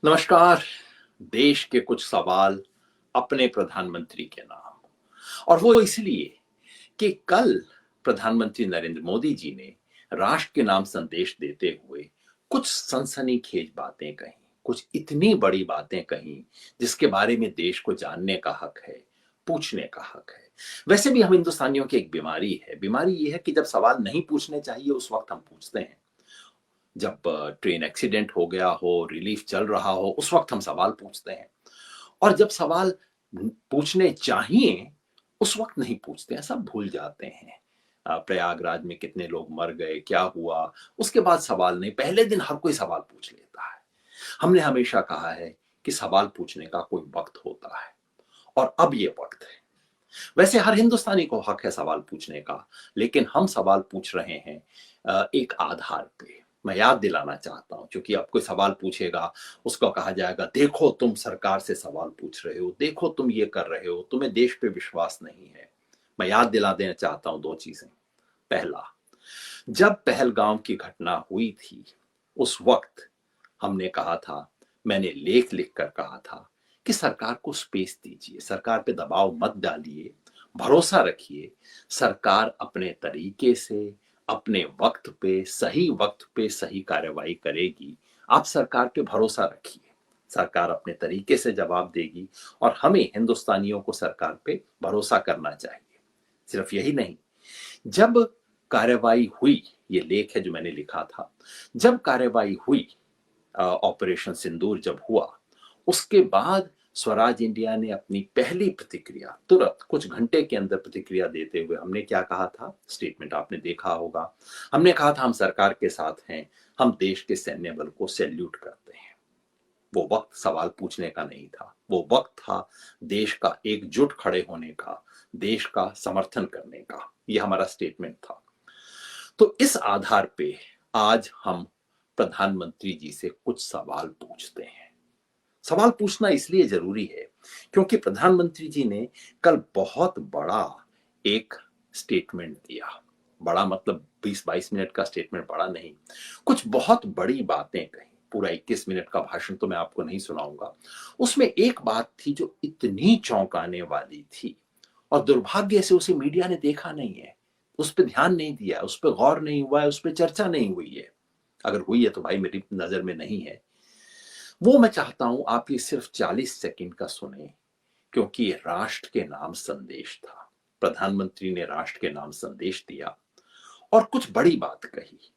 नमस्कार। देश के कुछ सवाल अपने प्रधानमंत्री के नाम, और वो इसलिए कि कल प्रधानमंत्री नरेंद्र मोदी जी ने राष्ट्र के नाम संदेश देते हुए कुछ सनसनीखेज बातें कही, कुछ इतनी बड़ी बातें कही जिसके बारे में देश को जानने का हक है, पूछने का हक है। वैसे भी हम हिंदुस्तानियों की एक बीमारी ये है कि जब सवाल नहीं पूछने चाहिए उस वक्त हम पूछते हैं। जब ट्रेन एक्सीडेंट हो गया हो, रिलीफ चल रहा हो, उस वक्त हम सवाल पूछते हैं। और जब सवाल पूछने चाहिए उस वक्त नहीं पूछते हैं, सब भूल जाते हैं। प्रयागराज में कितने लोग मर गए, क्या हुआ, उसके बाद सवाल नहीं, पहले दिन हर कोई सवाल पूछ लेता है। हमने हमेशा कहा है कि सवाल पूछने का कोई वक्त होता है, और अब ये वक्त है। वैसे हर हिंदुस्तानी को हक है सवाल पूछने का, लेकिन हम सवाल पूछ रहे हैं एक आधार पे। मैं याद दिलाना चाहता हूं, क्योंकि अब कोई सवाल पूछेगा, उसको कहा जाएगा देखो तुम सरकार से सवाल पूछ रहे हो, देखो तुम ये कर रहे हो, तुम्हें देश पे विश्वास नहीं है। मैं याद दिला देना चाहता हूं दो चीजें। पहला, जब पहलगांव की घटना हुई थी उस वक्त हमने कहा था, मैंने लेख लिखकर कहा था कि सरकार को स्पेस दीजिए, सरकार पे दबाव मत डालिए, भरोसा रखिए। सरकार अपने तरीके से, अपने वक्त पे सही कार्रवाई करेगी। आप सरकार पे भरोसा रखिए, सरकार अपने तरीके से जवाब देगी, और हमें हिंदुस्तानियों को सरकार पे भरोसा करना चाहिए। सिर्फ यही नहीं, जब कार्रवाई हुई, ये लेख है जो मैंने लिखा था, जब कार्रवाई हुई, ऑपरेशन सिंदूर जब हुआ, उसके बाद स्वराज इंडिया ने अपनी पहली प्रतिक्रिया तुरंत कुछ घंटे के अंदर प्रतिक्रिया देते हुए हमने क्या कहा था, स्टेटमेंट आपने देखा होगा। हमने कहा था हम सरकार के साथ हैं, हम देश के सैन्य बल को सैल्यूट करते हैं। वो वक्त सवाल पूछने का नहीं था, वो वक्त था देश का एकजुट खड़े होने का, देश का समर्थन करने का। ये हमारा स्टेटमेंट था। तो इस आधार पे आज हम प्रधानमंत्री जी से कुछ सवाल पूछते हैं। सवाल पूछना इसलिए जरूरी है क्योंकि प्रधानमंत्री जी ने कल बहुत बड़ा एक स्टेटमेंट दिया। बड़ा मतलब 20-22 मिनट का स्टेटमेंट, बड़ा नहीं, कुछ बहुत बड़ी बातें कही। पूरा 21 मिनट का भाषण तो मैं आपको नहीं सुनाऊंगा। उसमें एक बात थी जो इतनी चौंकाने वाली थी, और दुर्भाग्य से उसे मीडिया ने देखा नहीं है, उस पर ध्यान नहीं दिया, उस पर गौर नहीं हुआ है, उस पर चर्चा नहीं हुई है। अगर हुई है तो भाई मेरी नजर में नहीं है। वो मैं चाहता हूं आप ये सिर्फ 40 सेकंड का सुने, क्योंकि ये राष्ट्र के नाम संदेश था। प्रधानमंत्री ने राष्ट्र के नाम संदेश दिया और कुछ बड़ी बात कही।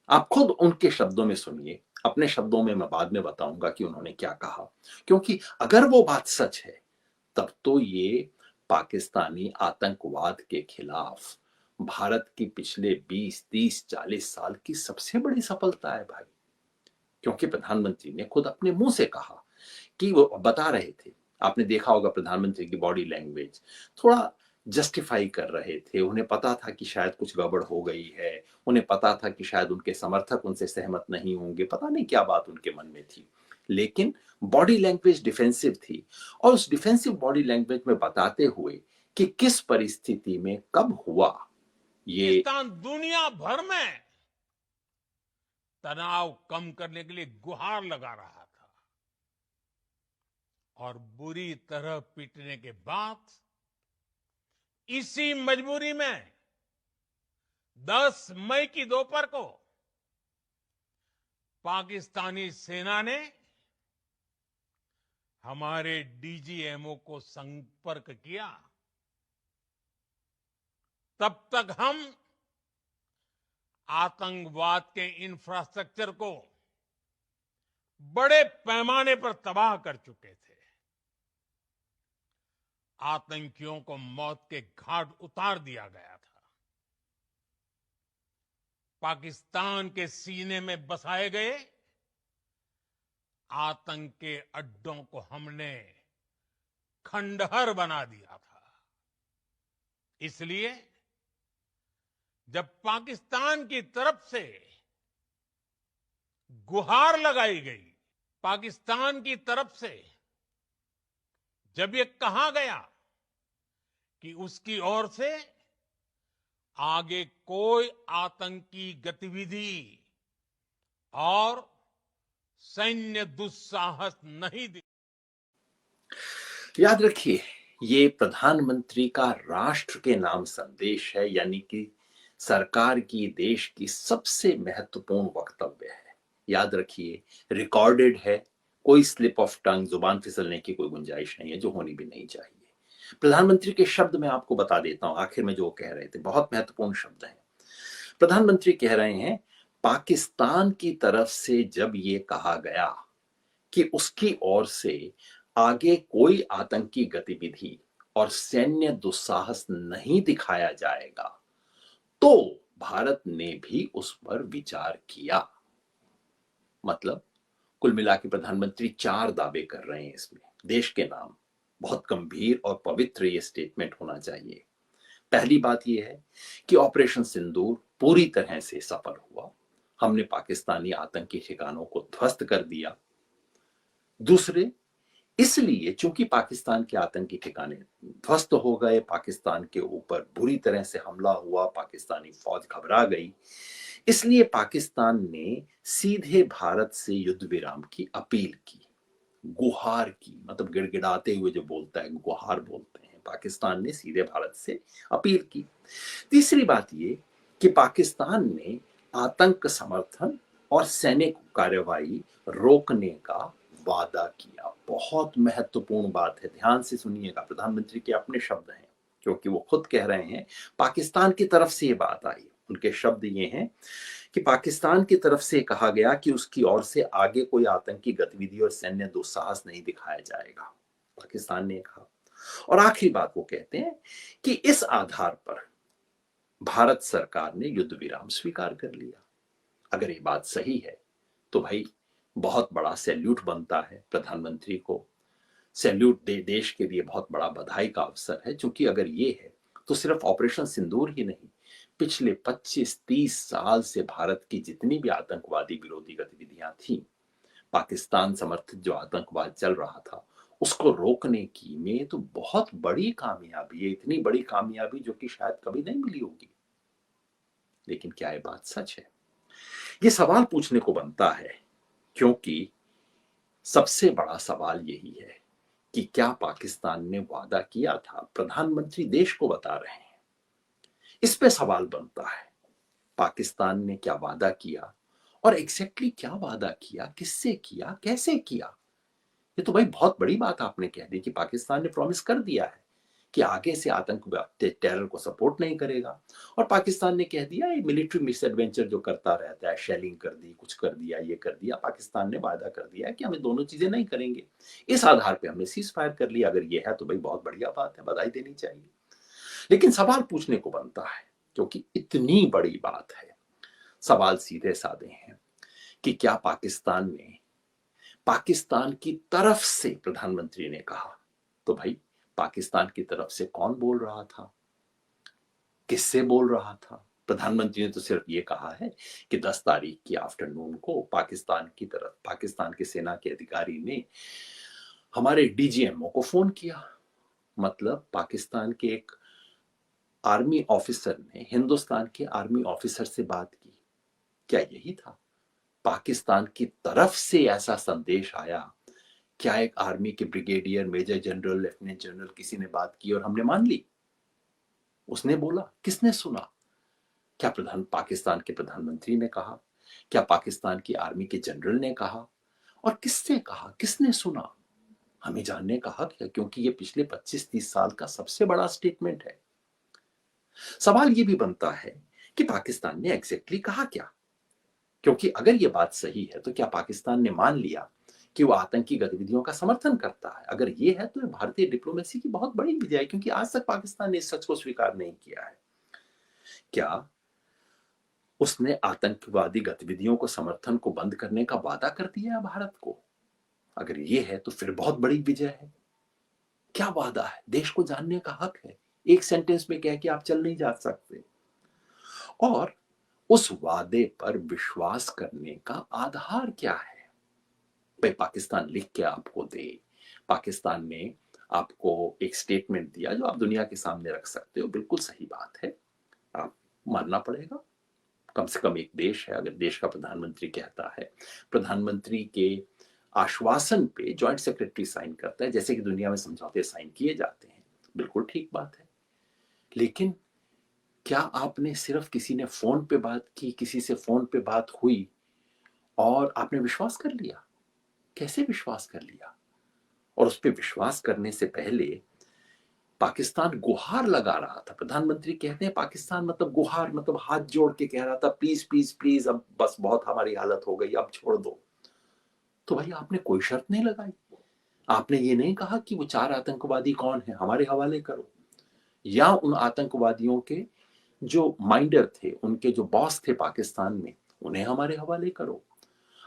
आप खुद उनके शब्दों में सुनिए, अपने शब्दों में मैं बाद में बताऊंगा कि उन्होंने क्या कहा। क्योंकि अगर वो बात सच है तब तो ये पाकिस्तानी आतंकवाद के खिलाफ भारत की पिछले 20, 30, 40 साल की सबसे बड़ी सफलता है भाई। क्योंकि प्रधानमंत्री ने खुद अपने मुंह से कहा कि वो बता रहे थे, आपने देखा होगा प्रधानमंत्री की बॉडी लैंग्वेज, थोड़ा जस्टिफाई कर रहे थे। उन्हें पता था कि शायद कुछ गड़बड़ हो गई है, उन्हें पता था कि शायद उनके समर्थक उनसे सहमत नहीं होंगे, पता नहीं क्या बात उनके मन में थी, लेकिन बॉडी लैंग्वेज डिफेंसिव थी। और उस डिफेंसिव बॉडी लैंग्वेज में बताते हुए कि किस परिस्थिति में कब हुआ ये। पाकिस्तान दुनिया भर में तनाव कम करने के लिए गुहार लगा रहा था और बुरी तरह पीटने के बाद इसी मजबूरी में 10 मई की दोपहर को पाकिस्तानी सेना ने हमारे डीजीएमओ को संपर्क किया। तब तक हम आतंकवाद के इंफ्रास्ट्रक्चर को बड़े पैमाने पर तबाह कर चुके थे, आतंकियों को मौत के घाट उतार दिया गया था। पाकिस्तान के सीने में बसाए गए आतंक के अड्डों को हमने खंडहर बना दिया था। इसलिए जब पाकिस्तान की तरफ से गुहार लगाई गई, पाकिस्तान की तरफ से जब ये कहा गया कि उसकी ओर से आगे कोई आतंकी गतिविधि और सैन्य दुस्साहस नहीं दिखा। याद रखिए, ये प्रधानमंत्री का राष्ट्र के नाम संदेश है, यानी कि सरकार की, देश की सबसे महत्वपूर्ण वक्तव्य है। याद रखिए, रिकॉर्डेड है, कोई स्लिप ऑफ टंग, जुबान फिसलने की कोई गुंजाइश नहीं है, जो होनी भी नहीं चाहिए। प्रधानमंत्री के शब्द मैं आपको बता देता हूं, आखिर में जो कह रहे थे, बहुत महत्वपूर्ण शब्द हैं। प्रधानमंत्री कह रहे हैं, पाकिस्तान की तरफ से जब ये कहा गया कि उसकी ओर से आगे कोई आतंकी गतिविधि और सैन्य दुस्साहस नहीं दिखाया जाएगा, तो भारत ने भी उस पर विचार किया। मतलब कुल मिला के प्रधानमंत्री चार दावे कर रहे हैं इसमें, देश के नाम। बहुत गंभीर और पवित्र ये स्टेटमेंट होना चाहिए। पहली बात यह है कि ऑपरेशन सिंदूर पूरी तरह से सफल हुआ, हमने पाकिस्तानी आतंकी ठिकानों को ध्वस्त कर दिया। दूसरे, इसलिए चूंकि पाकिस्तान के आतंकी ठिकाने ध्वस्त हो गए, पाकिस्तान के ऊपर बुरी तरह से हमला हुआ, पाकिस्तानी फौज घबरा गई, इसलिए पाकिस्तान ने सीधे भारत से युद्ध विराम की अपील की, गुहार की। मतलब गिड़गिड़ाते हुए जो बोलता है, गुहार बोलते हैं, पाकिस्तान ने सीधे भारत से अपील की। तीसरी बात ये कि पाकिस्तान ने आतंक समर्थन और सैनिक कार्रवाई रोकने का वादा किया। बहुत महत्वपूर्ण बात है, ध्यान से सुनिएगा, प्रधानमंत्री के अपने शब्द हैं, क्योंकि वो खुद कह रहे हैं पाकिस्तान की तरफ से ये बात आई। उनके शब्द ये हैं कि पाकिस्तान की तरफ से कहा गया कि उसकी ओर से आगे कोई आतंकी गतिविधि और सैन्य दुस्साहस नहीं दिखाया जाएगा, पाकिस्तान ने कहा। और आखिरी बात वो कहते हैं कि इस आधार पर भारत सरकार ने युद्ध विराम स्वीकार कर लिया। अगर ये बात सही है तो भाई बहुत बड़ा सैल्यूट बनता है प्रधानमंत्री को। सैल्यूट देश के लिए बहुत बड़ा बधाई का अवसर है, क्योंकि अगर ये है तो सिर्फ ऑपरेशन सिंदूर ही नहीं, पिछले 25-30 साल से भारत की जितनी भी आतंकवादी विरोधी गतिविधियां थी, पाकिस्तान समर्थित जो आतंकवाद चल रहा था, उसको रोकने की में तो बहुत बड़ी कामयाबी है, इतनी बड़ी कामयाबी जो कि शायद कभी नहीं मिली होगी। लेकिन क्या ये बात सच है? ये सवाल पूछने को बनता है, क्योंकि सबसे बड़ा सवाल यही है कि क्या पाकिस्तान ने वादा किया था? प्रधानमंत्री देश को बता रहे हैं, इस पे सवाल बनता है, पाकिस्तान ने क्या वादा किया और एग्जैक्टली क्या वादा किया, किससे किया, कैसे किया? ये तो भाई बहुत बड़ी बात आपने कह दी कि पाकिस्तान ने प्रॉमिस कर दिया है कि आगे से आतंकवाद टेरर को सपोर्ट नहीं करेगा, और पाकिस्तान ने कह दिया ये मिलिट्री मिस एडवेंचर जो करता रहता है, शेलिंग कर दी, कुछ कर दिया, ये कर दिया, पाकिस्तान ने वादा कर दिया कि हमें दोनों चीजें नहीं करेंगे, इस आधार पे हमने सीज फायर कर लिया। अगर ये है तो भाई बहुत बढ़िया बात है, बधाई देनी चाहिए। लेकिन सवाल पूछने को बनता है, क्योंकि इतनी बड़ी बात है, सवाल सीधे साधे हैं कि क्या पाकिस्तान की तरफ से प्रधानमंत्री ने कहा, तो भाई पाकिस्तान की तरफ से कौन बोल रहा था, किससे बोल रहा था? प्रधानमंत्री ने तो सिर्फ ये कहा है कि 10 तारीख की आफ्टरनून को पाकिस्तान के सेना के अधिकारी ने हमारे डीजीएमओ को फोन किया। मतलब पाकिस्तान के एक आर्मी ऑफिसर ने हिंदुस्तान के आर्मी ऑफिसर से बात की। क्या यही था? पाकिस्तान की तरफ से ऐसा संदेश आया? क्या एक आर्मी के brigadier, major general, lieutenant general किसी ने बात की और हमने मान ली? उसने बोला, किसने सुना? क्या पाकिस्तान के प्रधानमंत्री ने कहा? क्या पाकिस्तान की आर्मी के जनरल ने कहा? और किससे कहा, किसने सुना? हमें जानने का हक है, क्योंकि ये पिछले 25-30 साल का सबसे बड़ा स्टेटमेंट है। सवाल ये भी बनता है कि पाकिस्तान ने एग्जैक्टली कहा क्या? क्योंकि अगर ये बात सही है तो क्या पाकिस्तान ने मान लिया कि वो आतंकी गतिविधियों का समर्थन करता है? अगर ये है तो ये भारतीय डिप्लोमेसी की बहुत बड़ी विजय है, क्योंकि आज तक पाकिस्तान ने इस सच को स्वीकार नहीं किया है। क्या उसने आतंकवादी गतिविधियों को समर्थन को बंद करने का वादा कर दिया है भारत को? अगर ये है तो फिर बहुत बड़ी विजय है। क्या वादा है? देश को जानने का हक है। एक सेंटेंस में कह के आप चल नहीं जा सकते। और उस वादे पर विश्वास करने का आधार क्या है? भाई पाकिस्तान लिख के आपको दे, पाकिस्तान ने आपको एक स्टेटमेंट दिया जो आप दुनिया के सामने रख सकते हो, बिल्कुल सही बात है, आप मानना पड़ेगा, कम से कम एक देश है, अगर देश का प्रधानमंत्री कहता है, प्रधानमंत्री के आश्वासन पे जॉइंट सेक्रेटरी साइन करता है, जैसे कि दुनिया में समझौते साइन किए जाते हैं, बिल्कुल ठीक बात है। लेकिन क्या आपने सिर्फ किसी ने फोन पे बात की, किसी से फोन पे बात हुई और आपने विश्वास कर लिया? कैसे विश्वास कर लिया? और उस पर विश्वास करने से पहले पाकिस्तान गुहार लगा रहा था। प्रधानमंत्री कहते हैं पाकिस्तान मतलब गुहार, मतलब हाथ जोड़ के कह रहा था प्लीज प्लीज प्लीज, अब बस बहुत हमारी हालत हो गई, अब छोड़ दो। तो भाई आपने कोई शर्त नहीं लगाई, आपने ये नहीं कहा कि वो 4 आतंकवादी कौन है हमारे हवाले करो, या उन आतंकवादियों के जो माइंडर थे, उनके जो बॉस थे पाकिस्तान में, उन्हें हमारे हवाले करो।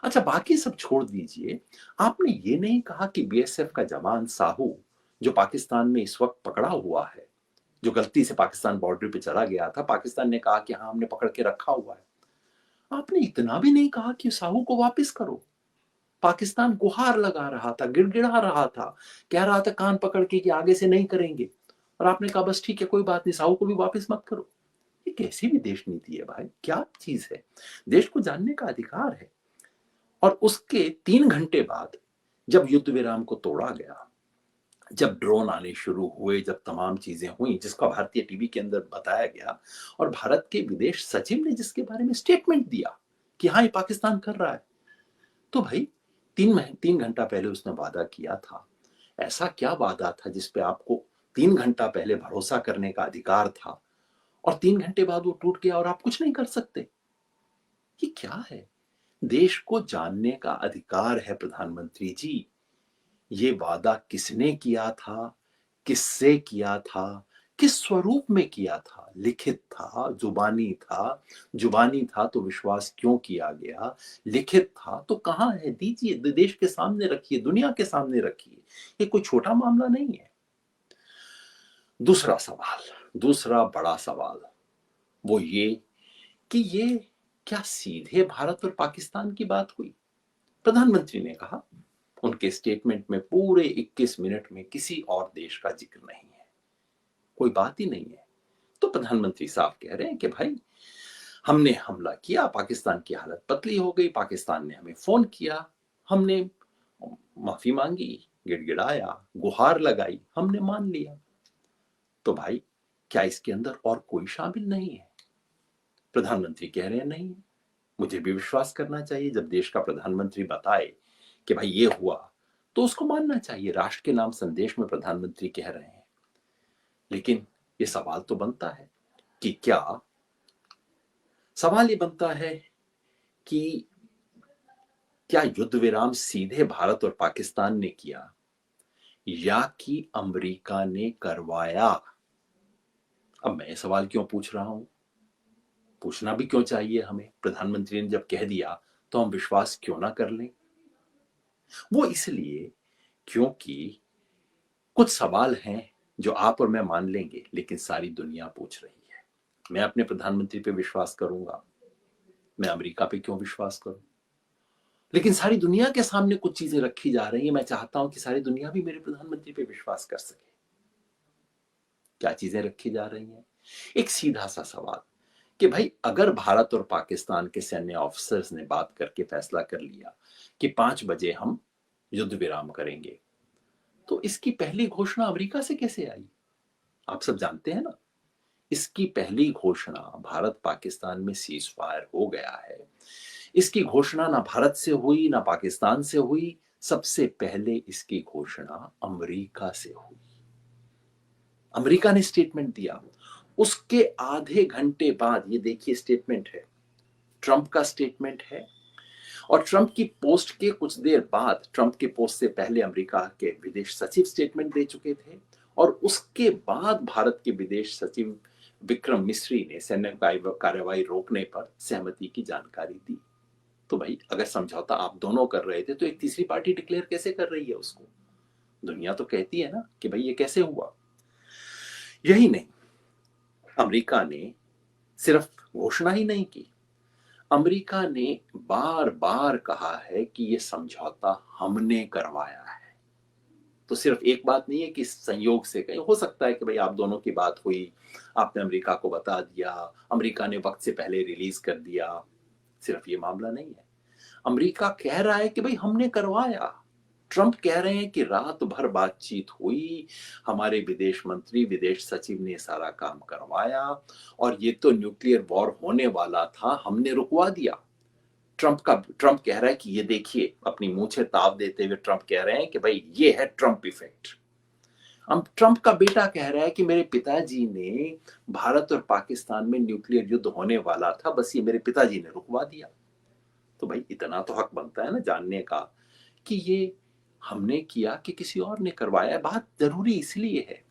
अच्छा बाकी सब छोड़ दीजिए, आपने ये नहीं कहा कि बीएसएफ का जवान साहू जो पाकिस्तान में इस वक्त पकड़ा हुआ है, जो गलती से पाकिस्तान बॉर्डर पे चला गया था, पाकिस्तान ने कहा कि हाँ हमने पकड़ के रखा हुआ है, आपने इतना भी नहीं कहा कि साहू को वापस करो। पाकिस्तान गुहार लगा रहा था, गिड़गिड़ा रहा था, कह रहा था कान पकड़ के कि आगे से नहीं करेंगे, और आपने कहा बस ठीक है कोई बात नहीं, साहू को भी वापस मत करो। ये कैसी भी देश नीति है भाई, क्या चीज है? देश को जानने का अधिकार है। और उसके 3 घंटे बाद जब युद्ध विराम को तोड़ा गया, जब ड्रोन आने शुरू हुए, जब तमाम चीजें हुई जिसका भारतीय टीवी के अंदर बताया गया, और भारत के विदेश सचिव ने जिसके बारे में स्टेटमेंट दिया कि हाँ ये पाकिस्तान कर रहा है, तो भाई 3 घंटा पहले उसने वादा किया था, ऐसा क्या वादा था जिसपे आपको 3 घंटा पहले भरोसा करने का अधिकार था, और 3 घंटे बाद वो टूट गया और आप कुछ नहीं कर सकते? ये क्या है? देश को जानने का अधिकार है प्रधानमंत्री जी। ये वादा किसने किया था, किससे किया था, किस स्वरूप में किया था? लिखित था, जुबानी था तो विश्वास क्यों किया गया? लिखित था तो कहां है? दीजिए, देश के सामने रखिए, दुनिया के सामने रखिए, ये कोई छोटा मामला नहीं है। दूसरा सवाल, दूसरा बड़ा सवाल वो ये कि ये क्या सीधे भारत और पाकिस्तान की बात हुई? प्रधानमंत्री ने कहा, उनके स्टेटमेंट में पूरे 21 मिनट में किसी और देश का जिक्र नहीं है, कोई बात ही नहीं है। तो प्रधानमंत्री साहब कह रहे हैं कि भाई हमने हमला किया, पाकिस्तान की हालत पतली हो गई, पाकिस्तान ने हमें फोन किया, हमने माफी मांगी, गिड़गिड़ाया, गुहार लगाई, हमने मान लिया। तो भाई क्या इसके अंदर और कोई शामिल नहीं है? प्रधानमंत्री कह रहे हैं नहीं, मुझे भी विश्वास करना चाहिए, जब देश का प्रधानमंत्री बताए कि भाई ये हुआ तो उसको मानना चाहिए, राष्ट्र के नाम संदेश में प्रधानमंत्री कह रहे हैं। लेकिन ये सवाल तो बनता है कि सवाल ये बनता है कि क्या युद्ध विराम सीधे भारत और पाकिस्तान ने किया या कि अमेरिका ने करवाया? अब मैं सवाल क्यों पूछ रहा हूं, पूछना भी क्यों चाहिए हमें? प्रधानमंत्री ने जब कह दिया तो हम विश्वास क्यों ना कर लें? वो इसलिए क्योंकि कुछ सवाल हैं जो आप और मैं मान लेंगे, लेकिन सारी दुनिया पूछ रही है। मैं अपने प्रधानमंत्री पे विश्वास करूंगा, मैं अमेरिका पे क्यों विश्वास करूं? लेकिन सारी दुनिया के सामने कुछ चीजें रखी जा रही हैं, मैं चाहता हूं कि सारी दुनिया भी मेरे प्रधानमंत्री पे विश्वास कर सके। क्या चीजें रखी जा रही हैं? एक सीधा सा सवाल कि भाई अगर भारत और पाकिस्तान के सैन्य ऑफिसर्स ने बात करके फैसला कर लिया कि 5 बजे हम युद्ध विराम करेंगे, तो इसकी पहली घोषणा अमेरिका से कैसे आई? आप सब जानते हैं ना, इसकी पहली घोषणा, भारत पाकिस्तान में सीज फायर हो गया है, इसकी घोषणा ना भारत से हुई ना पाकिस्तान से हुई, सबसे पहले इसकी घोषणा अमेरिका से हुई। अमेरिका ने स्टेटमेंट दिया, उसके आधे घंटे बाद, ये देखिए स्टेटमेंट है, ट्रंप का स्टेटमेंट है, और ट्रंप की पोस्ट के कुछ देर बाद, ट्रंप के पोस्ट से पहले अमेरिका के विदेश सचिव स्टेटमेंट दे चुके थे, और उसके बाद भारत के विदेश सचिव विक्रम मिस्री ने सैन्य कार्रवाई रोकने पर सहमति की जानकारी दी। तो भाई अगर समझौता आप दोनों कर रहे थे तो एक तीसरी पार्टी डिक्लेयर कैसे कर रही है उसको? दुनिया तो कहती है ना कि भाई ये कैसे हुआ? यही नहीं, अमेरिका ने सिर्फ घोषणा ही नहीं की, अमेरिका ने बार बार कहा है कि यह समझौता हमने करवाया है। तो सिर्फ एक बात नहीं है कि संयोग से कहीं हो सकता है कि भाई आप दोनों की बात हुई, आपने अमेरिका को बता दिया, अमेरिका ने वक्त से पहले रिलीज कर दिया। सिर्फ ये मामला नहीं है, अमेरिका कह रहा है कि भाई हमने करवाया। ट्रंप कह रहे हैं कि रात भर बातचीत हुई, हमारे विदेश मंत्री विदेश सचिव ने सारा काम करवाया और ये तो न्यूक्लियर वॉर होने वाला था, हमने रुकवा दिया। ट्रंप कह रहा है कि ये देखिए, अपनी मूंछें ताव देते हुए ट्रंप कह रहे हैं कि भाई ये है ट्रंप इफेक्ट। अब ट्रंप का बेटा कह रहा है कि मेरे पिताजी ने भारत और पाकिस्तान में न्यूक्लियर युद्ध होने वाला था, बस ये मेरे पिताजी ने रुकवा दिया। तो भाई इतना तो हक बनता है ना जानने का कि ये हमने किया कि किसी और ने करवाया। बात जरूरी इसलिए है,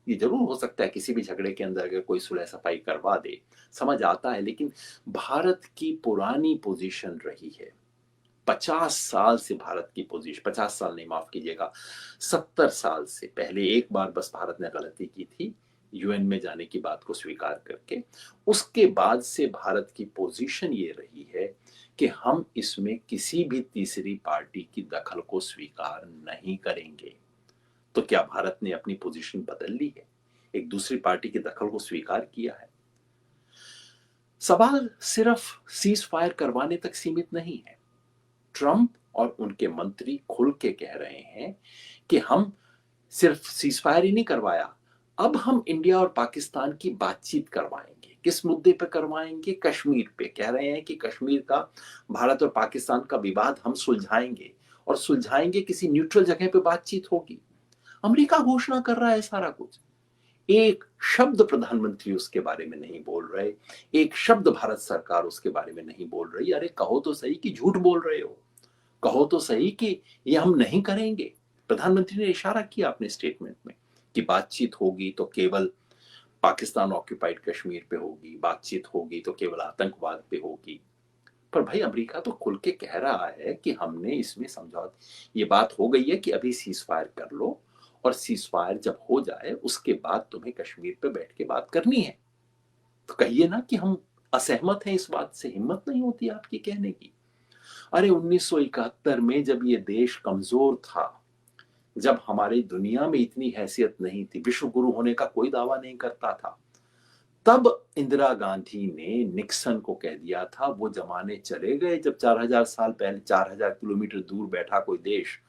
ये जरूर हो सकता है किसी भी झगड़े के अंदर अगर कोई सुलह सफाई करवा दे, समझ आता है, लेकिन भारत की पुरानी पोजीशन रही है 50 साल से, भारत की पोजीशन 50 साल नहीं, माफ कीजिएगा 70 साल से। पहले एक बार बस भारत ने गलती की थी यूएन में जाने की बात को स्वीकार करके, उसके बाद से भारत की पोजीशन ये रही है कि हम इसमें किसी भी तीसरी पार्टी की दखल को स्वीकार नहीं करेंगे। तो क्या भारत ने अपनी पोजीशन बदल ली है, एक दूसरी पार्टी की दखल को स्वीकार किया है? सवाल सिर्फ सीज फायर करवाने तक सीमित नहीं है। ट्रंप और उनके मंत्री खुल के कह रहे हैं कि हम सिर्फ सीज फायर ही नहीं करवाया, अब हम इंडिया और पाकिस्तान की बातचीत करवाएंगे। किस मुद्दे पर करवाएंगे? कश्मीर पे। कह रहे हैं कि कश्मीर का, भारत और पाकिस्तान का विवाद हम सुलझाएंगे, और सुलझाएंगे किसी न्यूट्रल जगह पे बातचीत होगी। अमेरिका घोषणा कर रहा है सारा कुछ, एक शब्द प्रधानमंत्री उसके बारे में नहीं बोल रहे, एक शब्द भारत सरकार उसके बारे में नहीं बोल रही। अरे कहो तो सही कि झूठ बोल रहे हो, कहो तो सही कि ये हम नहीं करेंगे। प्रधानमंत्री ने इशारा किया अपने स्टेटमेंट में कि बातचीत होगी तो केवल पाकिस्तान ऑक्यूपाइड कश्मीर पे होगी, बातचीत होगी तो केवल आतंकवाद पे होगी। पर भाई अमेरिका तो खुल के कह रहा है कि हमने इसमें समझौता, ये बात हो गई है कि अभी सीज फायर कर लो, और सीज फायर जब हो जाए उसके बाद तुम्हें कश्मीर पे बैठ के बात करनी है। तो कहिए ना कि हम असहमत हैं इस बात से, हिम्मत नहीं होती आपकी कहने की। अरे 1971 में जब ये देश कमजोर था, जब हमारी दुनिया में इतनी हैसियत नहीं थी, विश्व गुरु होने का कोई दावा नहीं करता था, तब इंदिरा गांधी ने निक्सन को कह दिया था। वो जमाने चले गए जब 4000 साल पहले 4000 किलोमीटर दूर बैठा कोई देश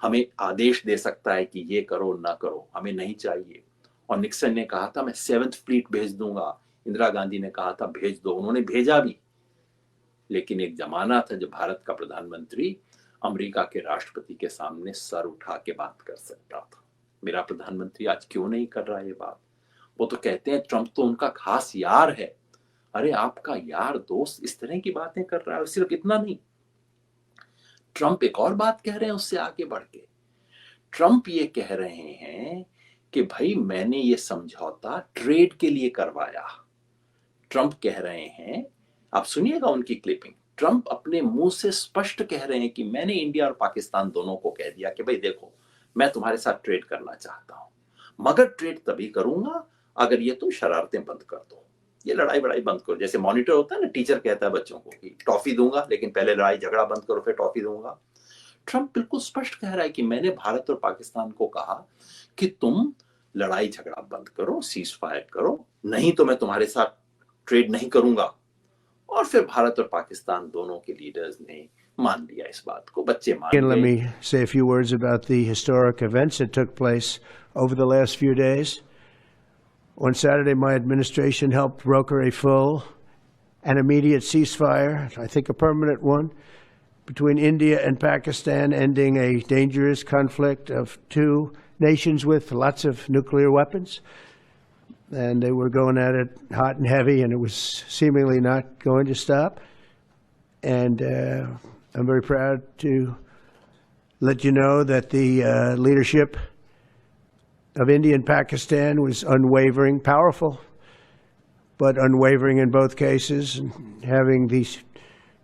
हमें आदेश दे सकता है कि ये करो ना करो, हमें नहीं चाहिए। और निक्सन ने कहा था मैं 7th फ्लीट भेज दूंगा, इंदिरा गांधी ने कहा था भेज दो, उन्होंने भेजा भी। लेकिन एक जमाना था जब भारत का प्रधानमंत्री अमेरिका के राष्ट्रपति के सामने सर उठा के बात कर सकता था। मेरा प्रधानमंत्री आज क्यों नहीं कर रहा ये बात? वो तो कहते हैं ट्रंप तो उनका खास यार है। अरे आपका यार दोस्त इस तरह की बातें कर रहा है। और सिर्फ इतना नहीं, ट्रंप एक और बात कह रहे हैं उससे आगे बढ़ के। ट्रंप ये कह रहे हैं कि भाई मैंने ये समझौता ट्रेड के लिए करवाया। ट्रंप कह रहे हैं, आप सुनिएगा उनकी क्लिपिंग, ट्रंप अपने मुंह से स्पष्ट कह रहे हैं कि मैंने इंडिया और पाकिस्तान दोनों को कह दिया कि भाई देखो, मैं तुम्हारे साथ ट्रेड करना चाहता हूं, मगर ट्रेड तभी करूंगा अगर ये तुम शरारतें बंद कर दो, ये लड़ाई बड़ाई बंद करो। जैसे मॉनिटर होता है ना, टीचर कहता है बच्चों को कि टॉफी दूंगा लेकिन पहले लड़ाई झगड़ा बंद करो फिर टॉफी दूंगा। ट्रंप बिल्कुल स्पष्ट कह रहा है कि मैंने भारत और पाकिस्तान को कहा कि तुम लड़ाई झगड़ा बंद करो, सीज फायर करो, नहीं तो मैं तुम्हारे साथ ट्रेड नहीं करूंगा। और फिर भारत और पाकिस्तान दोनों के लीडर्स ने मान लिया इस बात को, बच्चे मान गए। Let me say a few words about the historic events that took place over the last few days. On Saturday, my administration helped broker a full and immediate ceasefire, I think a permanent one, between India and Pakistan, ending a dangerous conflict of two nations with lots of nuclear weapons. And they were going at it hot and heavy, and it was seemingly not going to stop. And I'm very proud to let you know that the leadership of India and Pakistan was unwavering, powerful, but unwavering in both cases. And having these,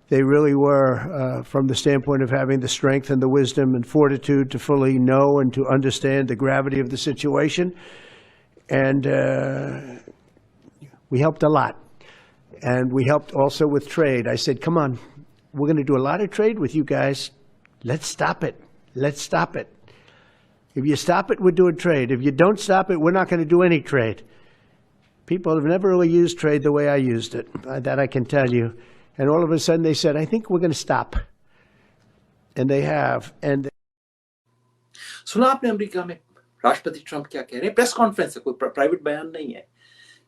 they really were, from the standpoint of having the strength and the wisdom and fortitude to fully know and to understand the gravity of the situation. And we helped a lot. And we helped also with trade. I said, come on, we're going to do a lot of trade with you guys. Let's stop it. Let's stop it. If you stop it, we're doing trade. If you don't stop it, we're not going to do any trade. People have never really used trade the way I used it. That I can tell you. And all of a sudden they said, I think we're going to stop. And they have. And सुना आपने America में राष्ट्रपति Trump क्या कह रहे हैं? Press conference है, कोई प्राइवेट बयान नहीं है।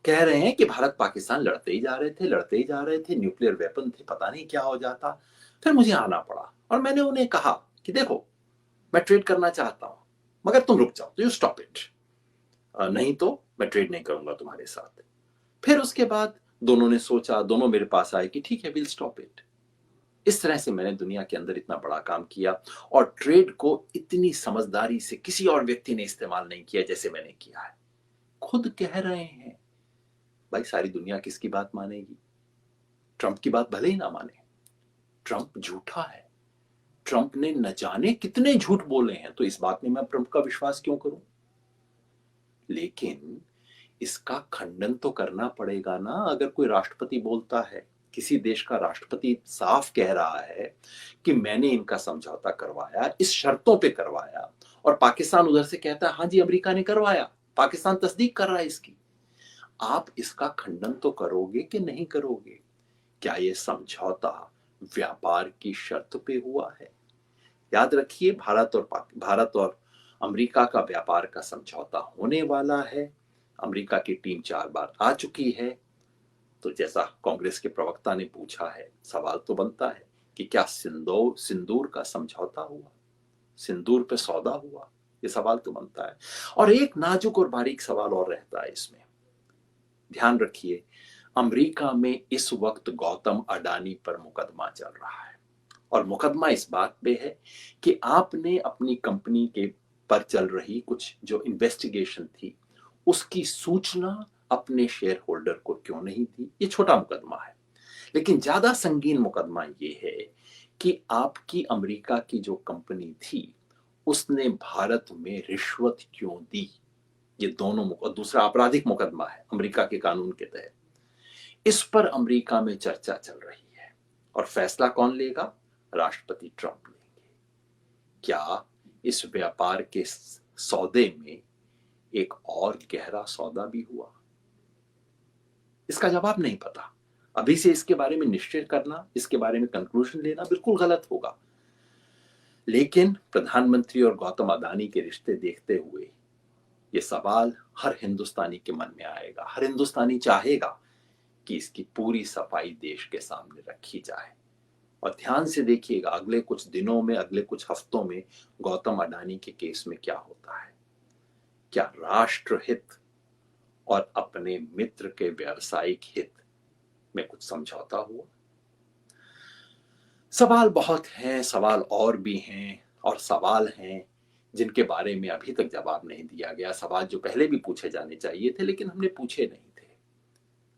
कह रहे हैं कि भारत पाकिस्तान लड़ते ही जा रहे थे, न्यूक्लियर वेपन थे, पता नहीं क्या हो जाता। फिर मुझे आना पड़ा और मैंने उन्हें कहा कि देखो, मैं ट्रेड करना चाहता हूं, मगर तुम रुक जाओ, यू स्टॉप इट, नहीं तो मैं ट्रेड नहीं करूंगा तुम्हारे साथ। फिर उसके बाद दोनों ने सोचा, दोनों मेरे पास आए कि ठीक है, विल स्टॉप इट। इस तरह से मैंने दुनिया के अंदर इतना बड़ा काम किया और ट्रेड को इतनी समझदारी से किसी और व्यक्ति ने इस्तेमाल नहीं किया जैसे मैंने किया है। खुद कह रहे हैं, भाई सारी दुनिया किसकी बात मानेगी? ट्रंप की बात भले ही ना माने, ट्रंप झूठा है। ट्रंप ने न जाने कितने झूठ बोले हैं, तो इस बात में मैं ट्रंप का विश्वास क्यों करूं? लेकिन इसका खंडन तो करना पड़ेगा ना। अगर कोई राष्ट्रपति बोलता है, किसी देश का राष्ट्रपति साफ कह रहा है कि मैंने इनका समझौता करवाया, इस शर्तों पे करवाया, और पाकिस्तान उधर से कहता है हाँ जी अमेरिका ने करवाया, पाकिस्तान तस्दीक कर रहा है इसकी, आप इसका खंडन तो करोगे कि नहीं करोगे? क्या यह समझौता व्यापार की शर्त पे हुआ है? याद रखिए, भारत और अमेरिका का व्यापार का समझौता होने वाला है। अमेरिका की टीम 4 बार आ चुकी है। तो जैसा कांग्रेस के प्रवक्ता ने पूछा है, सवाल तो बनता है कि क्या सिंदूर का समझौता हुआ, सिंदूर पे सौदा हुआ? ये सवाल तो बनता है। और एक नाजुक और बारीक सवाल और रहता है इसमें, ध्यान रखिए, अमेरिका में इस वक्त गौतम अडानी पर मुकदमा चल रहा है, और मुकदमा इस बात पे है कि आपने अपनी कंपनी के पर चल रही कुछ जो इन्वेस्टिगेशन थी उसकी सूचना अपने शेयर होल्डर को क्यों नहीं दी। ये छोटा मुकदमा है, लेकिन ज्यादा संगीन मुकदमा ये है कि आपकी अमेरिका की जो कंपनी थी उसने भारत में रिश्वत क्यों दी। ये दोनों दूसरा आपराधिक मुकदमा है अमेरिका के कानून के तहत। इस पर अमेरिका में चर्चा चल रही है और फैसला कौन लेगा? राष्ट्रपति ट्रंप लेंगे। क्या इस व्यापार के सौदे में एक और गहरा सौदा भी हुआ? इसका जवाब नहीं पता। अभी से इसके बारे में निश्चय करना, इसके बारे में कंक्लूजन लेना बिल्कुल गलत होगा। लेकिन प्रधानमंत्री और गौतम अडानी के रिश्ते देखते हुए ये सवाल हर हिंदुस्तानी के मन में आएगा। हर हिंदुस्तानी चाहेगा कि इसकी पूरी सफाई देश के सामने रखी जाए। और ध्यान से देखिएगा, अगले कुछ दिनों में, अगले कुछ हफ्तों में गौतम अडानी के केस में क्या होता है। क्या राष्ट्रहित और अपने मित्र के व्यावसायिक हित में कुछ समझौता हुआ? सवाल बहुत हैं, सवाल और भी हैं, और सवाल हैं जिनके बारे में अभी तक जवाब नहीं दिया गया। सवाल जो पहले भी पूछे जाने चाहिए थे लेकिन हमने पूछे नहीं थे।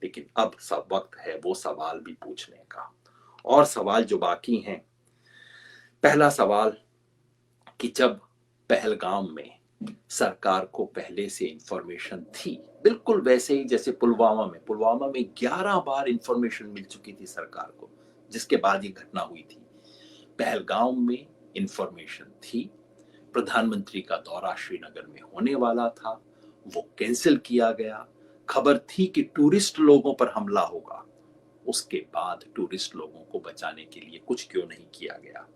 लेकिन अब सब वक्त है वो सवाल भी पूछने का। और सवाल जो बाकी हैं, पहला सवाल कि जब पहलगाम में सरकार को पहले से इंफॉर्मेशन थी, बिल्कुल वैसे ही जैसे पुलवामा में 11 बार इंफॉर्मेशन मिल चुकी थी सरकार को, जिसके बाद ये घटना हुई थी। पहलगाम में इंफॉर्मेशन थी, प्रधानमंत्री का दौरा श्रीनगर में होने वाला था, वो कैंसिल किया गया। खबर थी कि टूरिस्ट लोगों पर हमला होगा, उसके बाद टूरिस्ट लोगों को बचाने के लिए कुछ क्यों नहीं किया गया।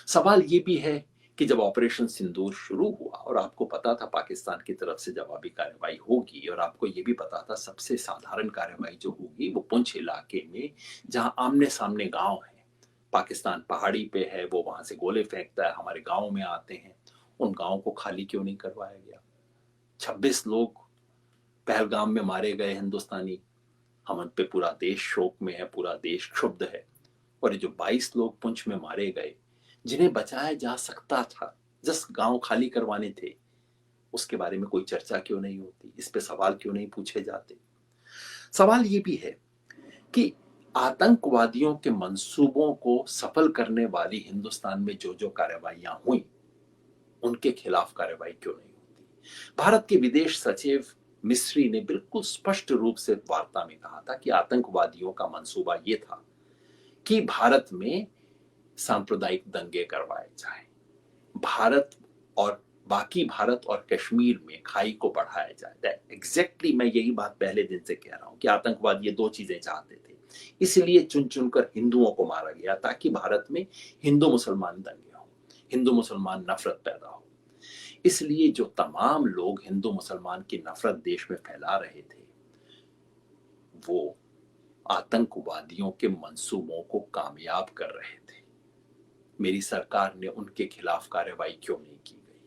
सवाल ये भी है कि जब ऑपरेशन सिंदूर शुरू हुआ और आपको पता था पाकिस्तान की तरफ से जवाबी कार्रवाई होगी, और आपको ये भी पता था सबसे साधारण कार्रवाई जो होगी वो पुंछ इलाके में, जहां आमने सामने गांव है, पाकिस्तान पहाड़ी पे है, वो वहां से गोले फेंकता है, हमारे गांव में आते हैं, उन गांवों को खाली क्यों नहीं करवाया गया? 26 लोग पहलगाम में मारे गए हिंदुस्तानी, हम पे पूरा देश शोक में है, पूरा देश क्षुब्ध है। और ये जो 22 लोग पुंछ में मारे गए, जिन्हें बचाया जा सकता था, जिस गांव खाली करवाने थे, उसके बारे में कोई चर्चा क्यों नहीं होती? इस पे सवाल क्यों नहीं पूछे जाते? सवाल ये भी है कि आतंकवादियों के मंसूबों को सफल करने वाली हिंदुस्तान में जो जो कार्रवाइयां हुई, उनके खिलाफ कार्रवाई क्यों नहीं होती? भारत के विदेश सचिव मिस्री ने बिल्कुल स्पष्ट रूप से वार्ता में कहा था कि आतंकवादियों का मंसूबा ये था कि भारत में सांप्रदायिक दंगे करवाए जाए। भारत और बाकी भारत और कश्मीर में खाई को बढ़ाया जाए। एग्जैक्टली मैं यही बात पहले दिन से कह रहा हूं कि आतंकवाद ये दो चीजें चाहते थे, इसलिए चुन चुनकर हिंदुओं को मारा गया ताकि भारत में हिंदू मुसलमान दंगे हो, हिंदू मुसलमान नफरत पैदा हो। इसलिए जो तमाम लोग हिंदू मुसलमान की नफरत देश में फैला रहे थे, वो आतंकवादियों के मंसूबों को कामयाब कर रहे थे। मेरी सरकार ने उनके खिलाफ कार्रवाई क्यों नहीं की गई?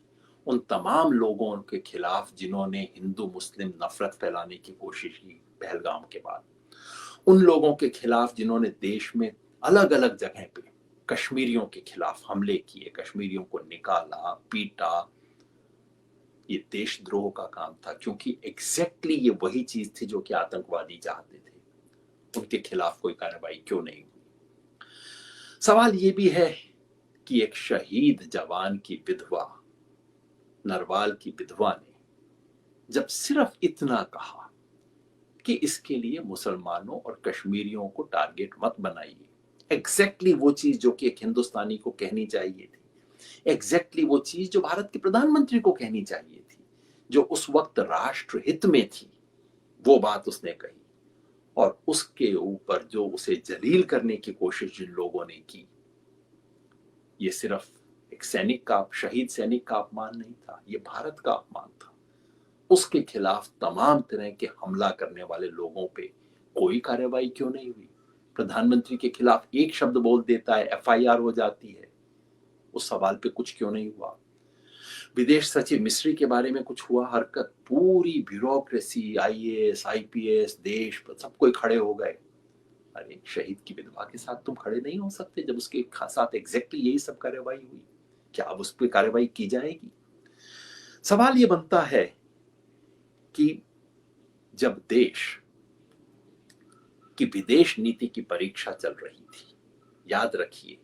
उन तमाम लोगों के खिलाफ जिन्होंने हिंदू मुस्लिम नफरत फैलाने की कोशिश की पहलगाम के बाद, उन लोगों के खिलाफ जिन्होंने देश में अलग अलग जगह पे कश्मीरियों के खिलाफ हमले किए, कश्मीरियों को निकाला, पीटा, ये देशद्रोह का काम था, क्योंकि एग्जैक्टली ये वही चीज थी जो कि आतंकवादी चाहते थे। उनके खिलाफ कोई कार्रवाई क्यों नहीं हुई? सवाल ये भी है कि एक शहीद जवान की विधवा, नरवाल की विधवा ने जब सिर्फ इतना कहा कि इसके लिए मुसलमानों और कश्मीरियों को टारगेट मत बनाइए, एग्जैक्टली वो चीज जो कि एक हिंदुस्तानी को कहनी चाहिए थी, एग्जैक्टली वो चीज जो भारत के प्रधानमंत्री को कहनी चाहिए थी, जो उस वक्त राष्ट्र हित में थी, वो बात उसने कही। और उसके ऊपर जो उसे जलील करने की कोशिश जिन लोगों ने की, ये सिर्फ एक सैनिक का, शहीद सैनिक का अपमान नहीं था, ये भारत का अपमान था। उसके खिलाफ तमाम तरह के हमला करने वाले लोगों पे कोई कार्रवाई क्यों नहीं हुई? प्रधानमंत्री के खिलाफ एक शब्द बोल देता है, एफआईआर हो जाती है, उस सवाल पे कुछ क्यों नहीं हुआ? विदेश सचिव मिस्री के बारे में कुछ हुआ हरकत? पूरी ब्यूरोक्रेसी, आईएएस, आईपीएस, देश सब कोई खड़े हो गए। अरे शहीद की विधवा के साथ तुम खड़े नहीं हो सकते जब उसके साथ एग्जैक्टली यही सब कार्रवाई हुई? क्या अब उस पर कार्रवाई की जाएगी? सवाल ये बनता है कि जब देश की विदेश नीति की परीक्षा चल रही थी, याद रखिए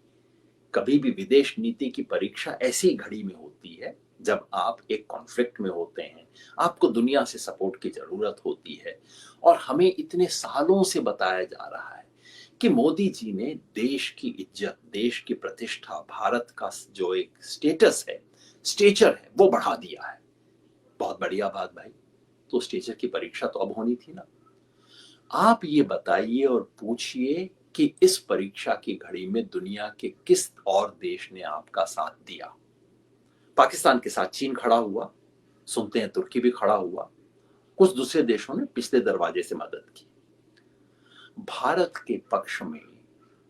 कभी भी विदेश नीति की परीक्षा ऐसी घड़ी में होती है जब आप एक कॉन्फ्लिक्ट में होते हैं, आपको दुनिया से सपोर्ट की जरूरत होती है। और हमें इतने सालों से बताया जा रहा है कि मोदी जी ने देश की इज्जत, देश की प्रतिष्ठा, भारत का जो एक स्टेटस है, स्टेचर है, वो बढ़ा दिया है। बहुत बढ़िया बात भाई, तो स्टेचर की परीक्षा तो अब होनी थी ना। आप ये बताइए और पूछिए कि इस परीक्षा की घड़ी में दुनिया के किस और देश ने आपका साथ दिया? पाकिस्तान के साथ चीन खड़ा हुआ, सुनते हैं तुर्की भी खड़ा हुआ, कुछ दूसरे देशों ने पिछले दरवाजे से मदद की। भारत के पक्ष में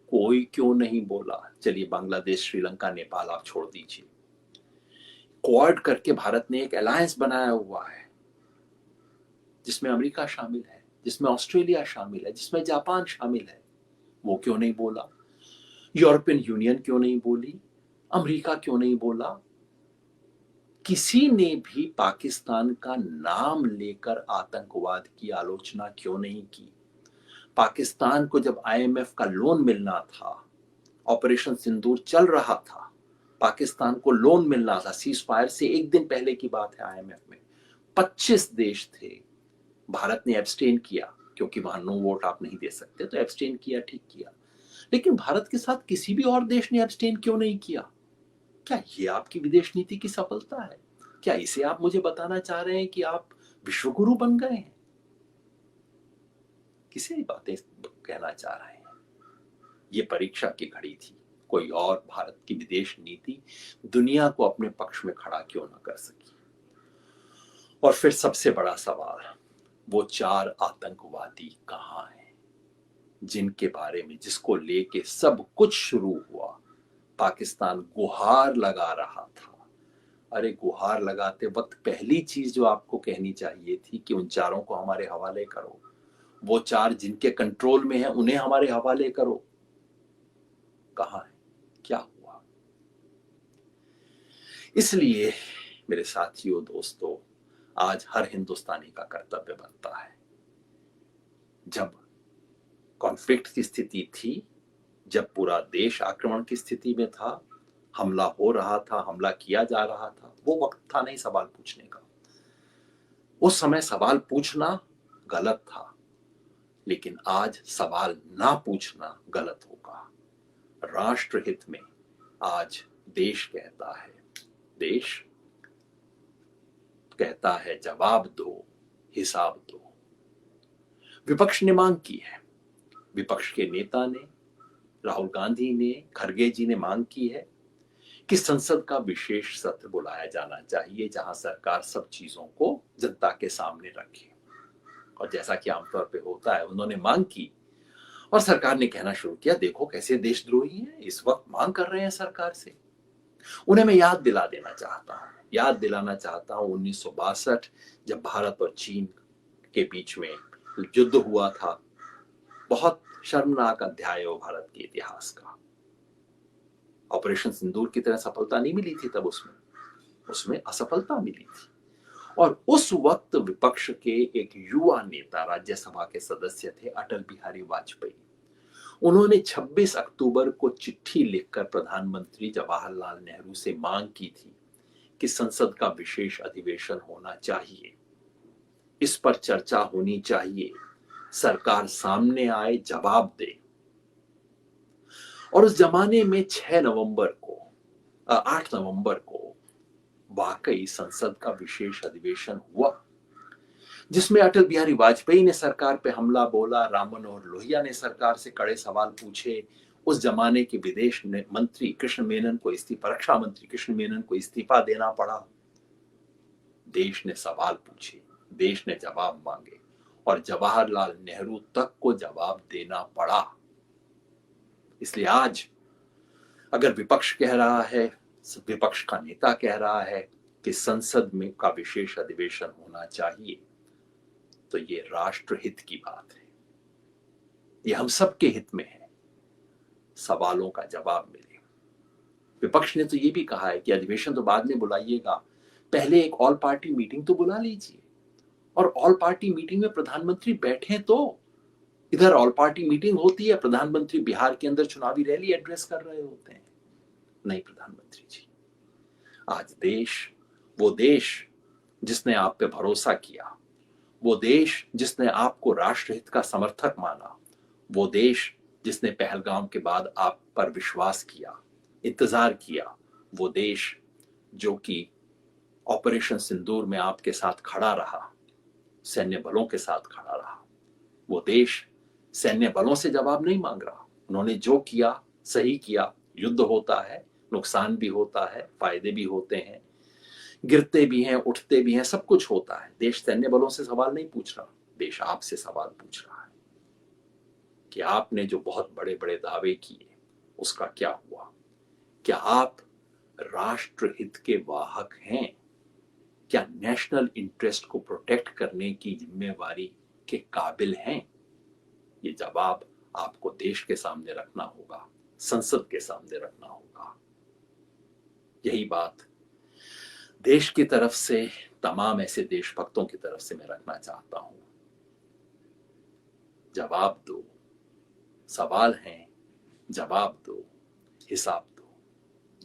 कोई क्यों नहीं बोला? चलिए बांग्लादेश, श्रीलंका, नेपाल आप छोड़ दीजिए, क्वाड करके भारत ने एक अलायंस बनाया हुआ है जिसमें अमेरिका शामिल है, जिसमें ऑस्ट्रेलिया शामिल है, जिसमें जापान शामिल है। वो क्यों नहीं बोला? यूरोपियन यूनियन क्यों नहीं बोली? अमेरिका क्यों नहीं बोला? किसी ने भी पाकिस्तान का नाम लेकर आतंकवाद की आलोचना क्यों नहीं की? पाकिस्तान को जब आईएमएफ का लोन मिलना था, ऑपरेशन सिंदूर चल रहा था, पाकिस्तान को लोन मिलना था, सीज फायर से एक दिन पहले की बात है, आईएमएफ में 25 देश थे। भारत ने एब्सटेन किया क्योंकि वहां नो वोट आप नहीं दे सकते, तो एब्सटेन किया, ठीक किया। लेकिन भारत के साथ किसी भी और देश ने एब्सटेन क्यों नहीं किया? क्या ये आपकी विदेश नीति की सफलता है? क्या इसे आप मुझे बताना चाह रहे हैं कि आप विश्वगुरु बन गए हैं? किसे बातें कहना चाह रहे हैं? ये परीक्षा की घड़ी थी, कोई और भारत की विदेश नीति दुनिया को अपने पक्ष में खड़ा क्यों ना कर सकी? और फिर सबसे बड़ा सवाल, वो 4 आतंकवादी कहां हैं जिनके बारे में, जिसको लेके सब कुछ शुरू हुआ? पाकिस्तान गुहार लगा रहा था। अरे गुहार लगाते वक्त पहली चीज जो आपको कहनी चाहिए थी कि उन 4 को हमारे हवाले करो, वो 4 जिनके कंट्रोल में है उन्हें हमारे हवाले करो। कहां है? क्या हुआ? इसलिए मेरे साथियों, दोस्तों, आज हर हिंदुस्तानी का कर्तव्य बनता है, जब कॉन्फ्लिक्ट की स्थिति थी, जब पूरा देश आक्रमण की स्थिति में था, हमला हो रहा था, हमला किया जा रहा था, वो वक्त था नहीं सवाल पूछने का। उस समय सवाल पूछना गलत था, लेकिन आज सवाल ना पूछना गलत होगा। राष्ट्र हित में आज देश कहता है, देश कहता है जवाब दो, हिसाब दो। विपक्ष ने मांग की है, विपक्ष के नेता ने, राहुल गांधी ने, खरगे जी ने मांग की है कि संसद का विशेष सत्र बुलाया जाना चाहिए जहां सरकार सब चीजों को जनता के सामने रखे। और जैसा कि आमतौर पे होता है, उन्होंने मांग की और सरकार ने कहना शुरू किया, देखो कैसे देशद्रोही हैं, इस वक्त मांग कर रहे हैं सरकार से। उन्हें मैं याद दिलाना चाहता हूं 1962 जब भारत और चीन के बीच में युद्ध हुआ था। बहुत शर्मनाक अध्याय हो भारत के इतिहास का। ऑपरेशन सिंदूर की तरह सफलता नहीं मिली थी तब, उसमें असफलता मिली थी। और उस वक्त विपक्ष के एक युवा नेता राज्यसभा के सदस्य थे अटल बिहारी वाजपेयी। उन्होंने 26 अक्टूबर को चिट्ठी लिखकर प्रधानमंत्री जवाहरलाल नेहरू से मांग की थी कि संसद का विशेष अधिवेशन होना चाहिए, इस पर चर्चा होनी चाहिए, सरकार सामने आए, जवाब दे। और उस जमाने में 8 नवंबर को वाकई संसद का विशेष अधिवेशन हुआ, जिसमें अटल बिहारी वाजपेयी ने सरकार पे हमला बोला, राम मनोहर लोहिया ने सरकार से कड़े सवाल पूछे। उस जमाने के विदेश मंत्री कृष्ण मेनन को रक्षा मंत्री कृष्ण मेनन को इस्तीफा देना पड़ा। देश ने सवाल पूछे, देश ने जवाब मांगे और जवाहरलाल नेहरू तक को जवाब देना पड़ा। इसलिए आज अगर विपक्ष कह रहा है, विपक्ष का नेता कह रहा है कि संसद में का विशेष अधिवेशन होना चाहिए, तो ये राष्ट्रहित की बात है, ये हम सबके हित में है, सवालों का जवाब मिले। विपक्ष ने तो ये भी कहा है कि अधिवेशन तो बाद में बुलाइएगा, पहले एक ऑल पार्टी मीटिंग तो बुला लीजिए, और ऑल पार्टी मीटिंग में प्रधानमंत्री बैठे। तो इधर ऑल पार्टी मीटिंग होती है, प्रधानमंत्री बिहार के अंदर चुनावी रैली एड्रेस कर रहे होते हैं। नहीं प्रधानमंत्री जी, आज वो देश जिसने आप पे भरोसा किया, वो देश जिसने आपको राष्ट्रहित का समर्थक माना, वो देश जिसने पहलगाम के बाद आप पर विश्वास किया, इंतजार किया, वो देश जो कि ऑपरेशन सिंदूर में आपके साथ खड़ा रहा, सैन्य बलों के साथ खड़ा रहा, वो देश सैन्य बलों से जवाब नहीं मांग रहा। उन्होंने जो किया सही किया। युद्ध होता है, नुकसान भी होता है, फायदे भी होते हैं, गिरते भी हैं, उठते भी हैं, सब कुछ होता है। देश सैन्य बलों से सवाल नहीं पूछ रहा, देश आपसे सवाल पूछ रहा है कि आपने जो बहुत बड़े बड़े दावे किए उसका क्या हुआ? क्या आप राष्ट्रहित के वाहक हैं? क्या नेशनल इंटरेस्ट को प्रोटेक्ट करने की जिम्मेवारी के काबिल हैं? ये जवाब आपको देश के सामने रखना होगा, संसद के सामने रखना होगा। यही बात देश की तरफ से, तमाम ऐसे देशभक्तों की तरफ से मैं रखना चाहता हूं। जवाब दो, सवाल हैं, जवाब दो, हिसाब दो।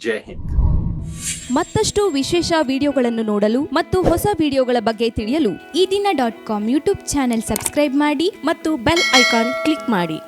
जय हिंद। ಮತ್ತಷ್ಟು ವಿಶೇಷ ವಿಡಿಯೋಗಳನ್ನು ನೋಡಲು ಮತ್ತು ಹೊಸ ವಿಡಿಯೋಗಳ ಬಗ್ಗೆ ತಿಳಿಯಲು EDina.com ಯೂಟ್ಯೂಬ್ ಚಾನೆಲ್ ಸಬ್ಸ್ಕ್ರೈಬ್ ಮಾಡಿ ಮತ್ತು ಬೆಲ್ ಐಕಾನ್ ಕ್ಲಿಕ್ ಮಾಡಿ.